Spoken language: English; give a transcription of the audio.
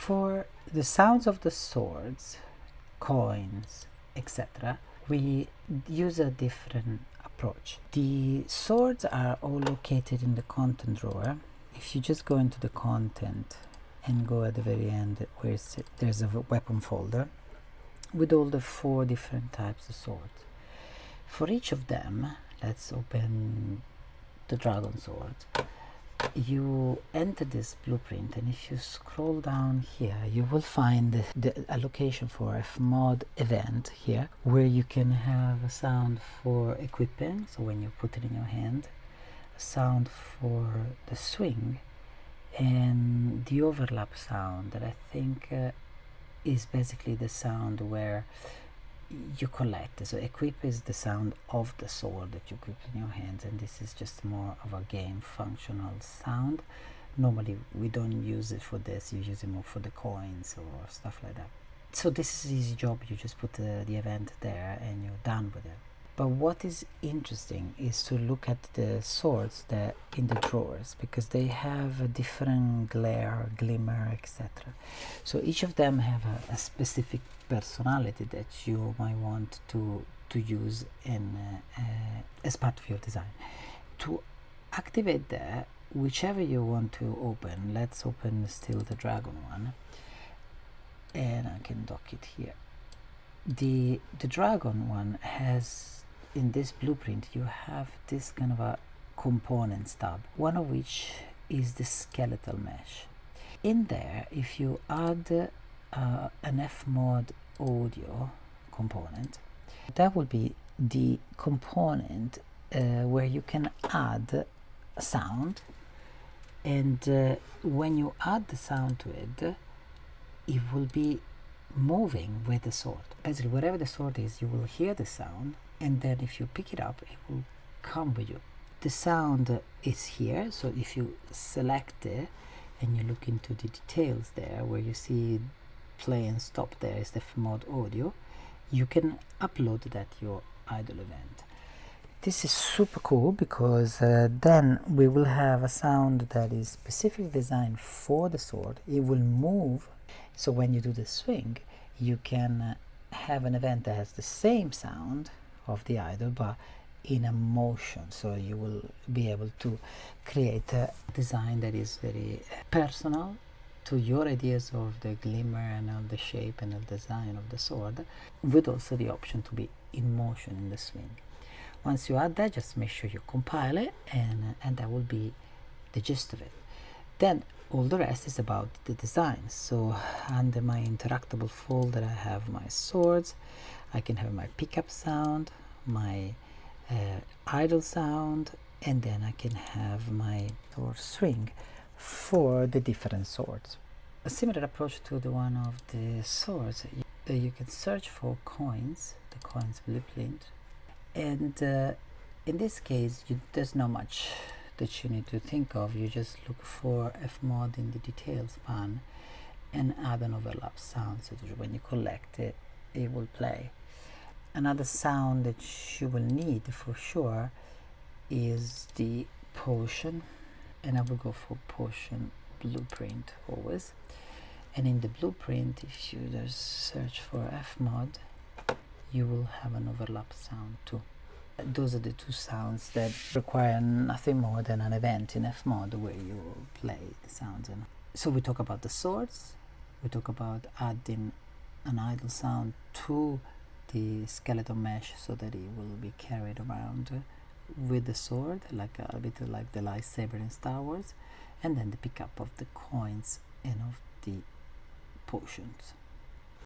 For the sounds of the swords, coins, etc., we use a different approach. The swords are all located in the content drawer. If you just go into the content and go at the very end where there's a weapon folder with all the 4 different types of swords. For each of them, let's open the dragon sword. You enter this blueprint, and if you scroll down here, you will find the allocation for Fmod event here, where you can have a sound for equipping, so when you put it in your hand, a sound for the swing, and the overlap sound that I think is basically the sound where you collect. So equip is the sound of the sword that you equip in your hands, and this is just more of a game functional sound. Normally we don't use it for this, you use it more for the coins or stuff like that. So this is easy job, you just put the event there and you're done with it. But what is interesting is to look at the swords that in the drawers, because they have a different glare, glimmer, etc. So each of them have a specific personality that you might want to use in as part of your design. To activate that, whichever you want to open, let's open still the dragon one, and I can dock it here. The dragon one has, in this blueprint, you have this kind of a components tab, one of which is the skeletal mesh. In there, if you add an Fmod audio component, that will be the component where you can add a sound, and when you add the sound to it, it will be moving with the sword. Basically, wherever the sword is, you will hear the sound, and then if you pick it up, it will come with you. The sound is here, so if you select it and you look into the details there where you see play and stop, there is the Fmod audio, you can upload that to your idle event. This is super cool because then we will have a sound that is specifically designed for the sword. It will move, so when you do the swing, you can have an event that has the same sound of the idol but in a motion, so you will be able to create a design that is very personal to your ideas of the glimmer and of the shape and the design of the sword, with also the option to be in motion in the swing. Once you add that, just make sure you compile it, and that will be the gist of it. Then all the rest is about the design. So under my interactable folder, I have my swords. I can have my pickup sound, my idle sound, and then I can have my sword swing for the different swords. A similar approach to the one of the swords, you can search for coins, the coins blueprint, and in this case there's not much that you need to think of. You just look for Fmod in the details pan and add an overlap sound, so that when you collect it, it will play. Another sound that you will need for sure is the potion, and I will go for potion blueprint always. And in the blueprint, if you just search for Fmod, you will have an overlap sound too. Those are the two sounds that require nothing more than an event in Fmod where you will play the sounds. And so we talk about the swords, we talk about adding an idle sound to the skeleton mesh so that it will be carried around with the sword, like a bit like the lightsaber in Star Wars, and then the pickup of the coins and of the potions.